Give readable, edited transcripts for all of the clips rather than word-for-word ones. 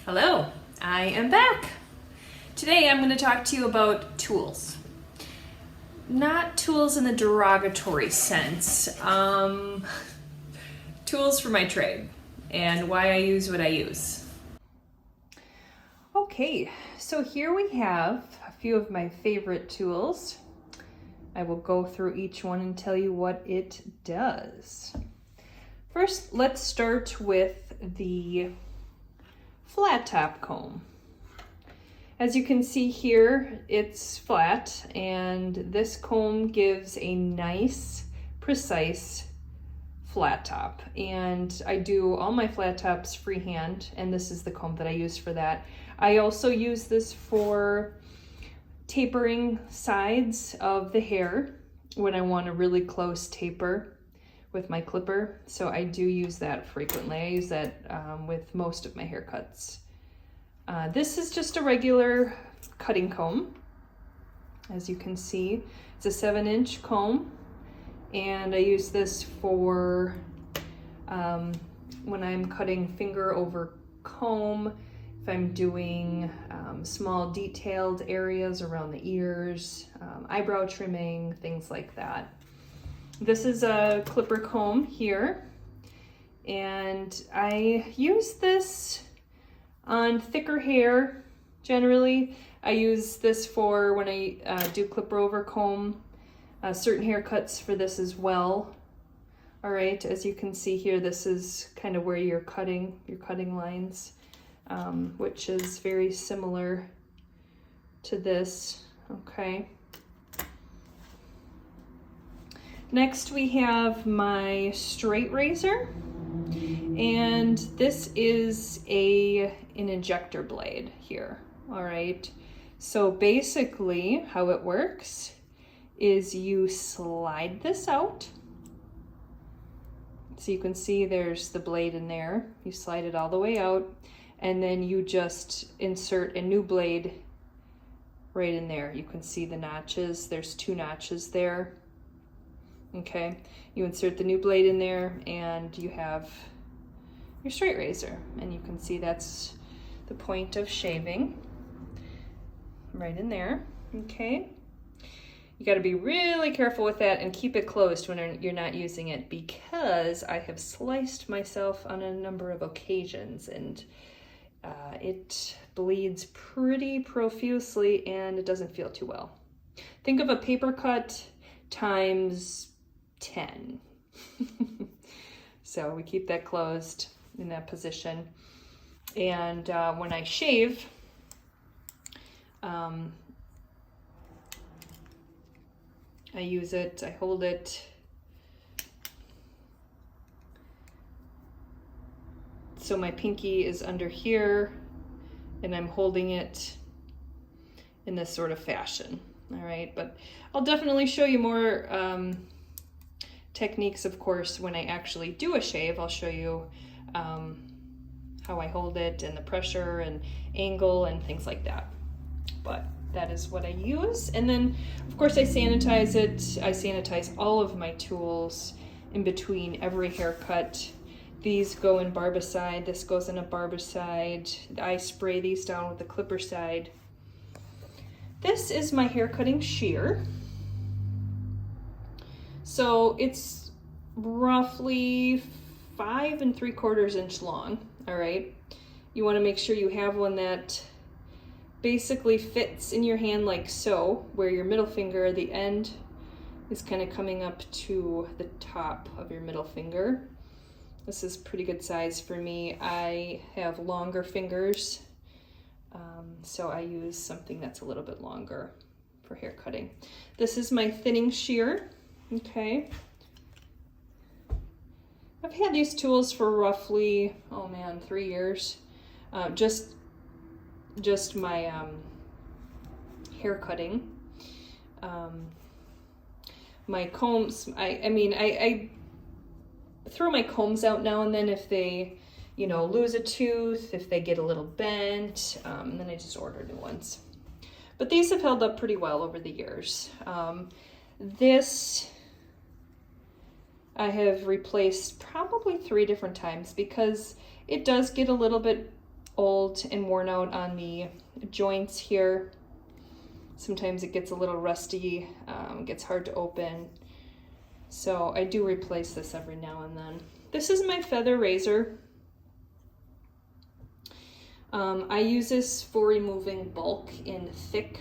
Hello, I am back. Today I'm going to talk to you about tools. Not tools in the derogatory sense, tools for my trade and why I use what I use. Okay, so here we have a few of my favorite tools. I will go through each one and tell you what it does. First, let's start with the flat top comb. As you can see here, it's flat, and this comb gives a nice, precise flat top. And I do all my flat tops freehand, and this is the comb that I use for that. I also use this for tapering sides of the hair when I want a really close taper with my clipper. So I do use that frequently. I use that with most of my haircuts. This is just a regular cutting comb. As you can see, it's a 7-inch comb, and I use this for when I'm cutting finger over comb, if I'm doing small detailed areas around the ears, eyebrow trimming, things like that. This is a clipper comb here, and I use this on thicker hair. Generally, I use this for when I do clipper over comb, certain haircuts for this as well. All right, as you can see here, this is kind of where you're cutting your cutting lines, which is very similar to this. Okay. Next we have my straight razor, and this is an injector blade here. All right, so basically how it works is you slide this out. So you can see there's the blade in there. You slide it all the way out, and then you just insert a new blade right in there. You can see the notches. There's 2 notches there. Okay, you insert the new blade in there and you have your straight razor, and you can see that's the point of shaving right in there. Okay, you got to be really careful with that and keep it closed when you're not using it, because I have sliced myself on a number of occasions, and it bleeds pretty profusely and it doesn't feel too well. Think of a paper cut times 10. So we keep that closed in that position. And when I shave, I use it, I hold it so my pinky is under here, and I'm holding it in this sort of fashion. All right, but I'll definitely show you more techniques, of course, when I actually do a shave. I'll show you how I hold it and the pressure and angle and things like that. But that is what I use. And then, of course, I sanitize it. I sanitize all of my tools in between every haircut. These go in barbicide. This goes in a barbicide. I spray these down with the clipper side. This is my hair cutting shear. So it's roughly 5 3/4 inch long. All right. You want to make sure you have one that basically fits in your hand like so, where your middle finger, the end, is kind of coming up to the top of your middle finger. This is pretty good size for me. I have longer fingers, so I use something that's a little bit longer for hair cutting. This is my thinning shear. Okay. I've had these tools for roughly, 3 years. Just my hair cutting. My combs, I throw my combs out now and then if they, lose a tooth, if they get a little bent, and then I just order new ones. But these have held up pretty well over the years. This I have replaced probably 3 different times because it does get a little bit old and worn out on the joints here. Sometimes it gets a little rusty, gets hard to open. So I do replace this every now and then. This is my feather razor. I use this for removing bulk in thick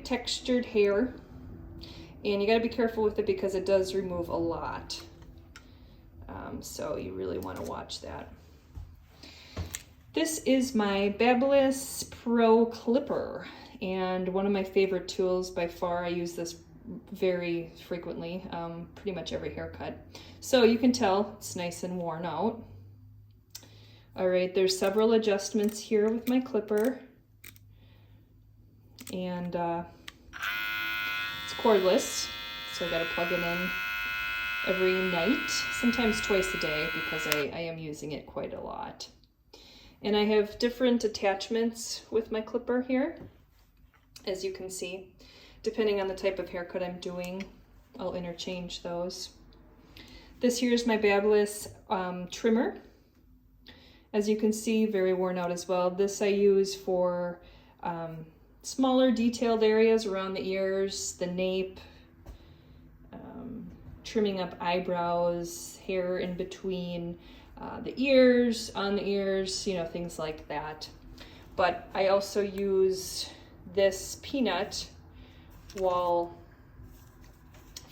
textured hair. And you gotta be careful with it because it does remove a lot. So you really wanna watch that. This is my Babyliss Pro Clipper, and one of my favorite tools by far. I use this very frequently, pretty much every haircut. So you can tell it's nice and worn out. All right, there's several adjustments here with my clipper, and it's cordless, so I gotta plug it in every night, sometimes twice a day, because I am using it quite a lot. And I have different attachments with my clipper here, as you can see. Depending on the type of haircut I'm doing, I'll interchange those. This here is my Babyliss trimmer. As you can see, very worn out as well. This I use for smaller detailed areas around the ears, the nape, trimming up eyebrows, hair in between the ears, on the ears, you know, things like that. But I also use this peanut wall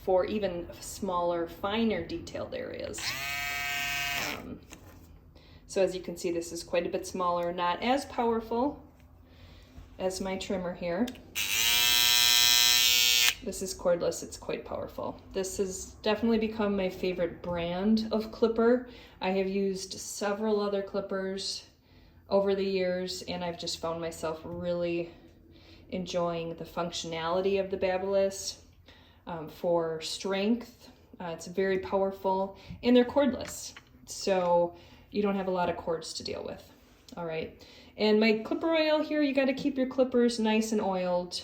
for even smaller, finer detailed areas. So as you can see, this is quite a bit smaller, not as powerful as my trimmer here. This is cordless, it's quite powerful. This has definitely become my favorite brand of clipper. I have used several other clippers over the years, and I've just found myself really enjoying the functionality of the Babyliss for strength. It's very powerful, and they're cordless, so you don't have a lot of cords to deal with. All right, and my clipper oil here, you got to keep your clippers nice and oiled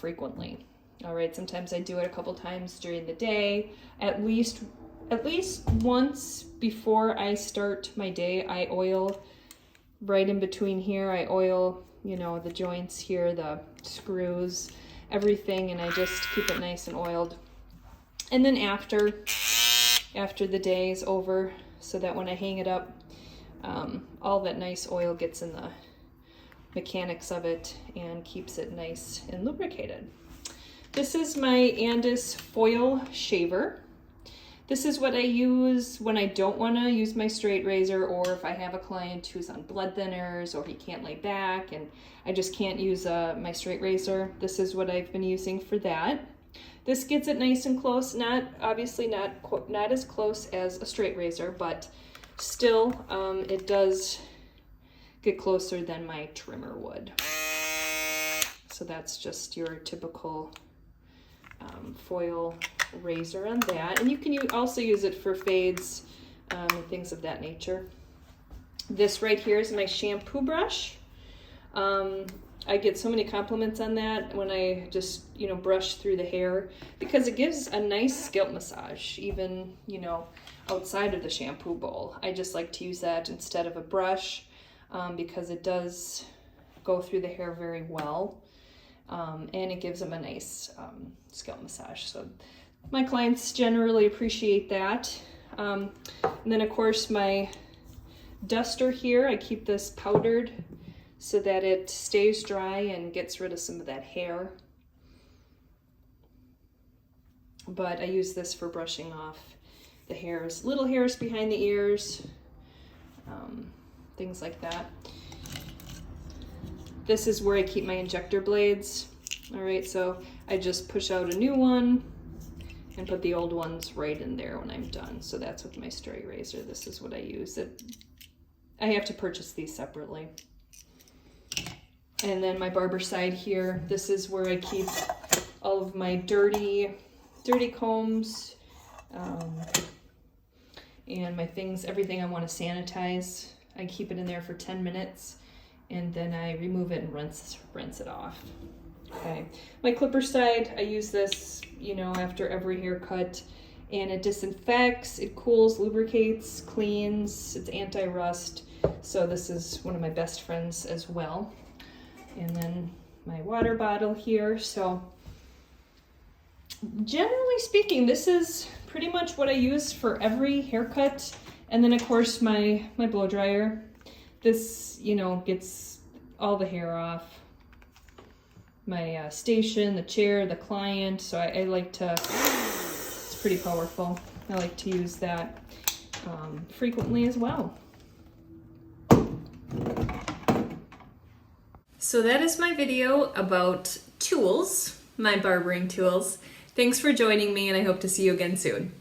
frequently. All right, sometimes I do it a couple times during the day. At least once before I start my day, I oil right in between here. I oil, you know, the joints here, the screws, everything, and I just keep it nice and oiled. And then after the day is over, so that when I hang it up, all that nice oil gets in the mechanics of it and keeps it nice and lubricated. This is my Andis foil shaver. This is what I use when I don't want to use my straight razor, or if I have a client who's on blood thinners or he can't lay back and I just can't use my straight razor. This is what I've been using for that. This gets it nice and close, obviously not as close as a straight razor, but still it does get closer than my trimmer would. So that's just your typical foil razor on that. And you can also use it for fades and things of that nature. This right here is my shampoo brush. I get so many compliments on that when I just, you know, brush through the hair, because it gives a nice scalp massage, even, you know, outside of the shampoo bowl. I just like to use that instead of a brush because it does go through the hair very well, and it gives them a nice scalp massage. So my clients generally appreciate that. And then of course my duster here, I keep this powdered so that it stays dry and gets rid of some of that hair. But I use this for brushing off the hairs, little hairs behind the ears, things like that. This is where I keep my injector blades. All right, so I just push out a new one and put the old ones right in there when I'm done. So that's with my straight razor. This is what I use. I have to purchase these separately. And then my barber side here, this is where I keep all of my dirty combs and my things, everything I want to sanitize. I keep it in there for 10 minutes and then I remove it and rinse it off. Okay, my clipper side, I use this, you know, after every haircut, and it disinfects, it cools, lubricates, cleans, it's anti-rust. So this is one of my best friends as well. And then my water bottle here. So generally speaking, this is pretty much what I use for every haircut. And then of course my blow dryer. This, you know, gets all the hair off. My station, the chair, the client. So I like to, it's pretty powerful. I like to use that frequently as well. So that is my video about tools, my barbering tools. Thanks for joining me, and I hope to see you again soon.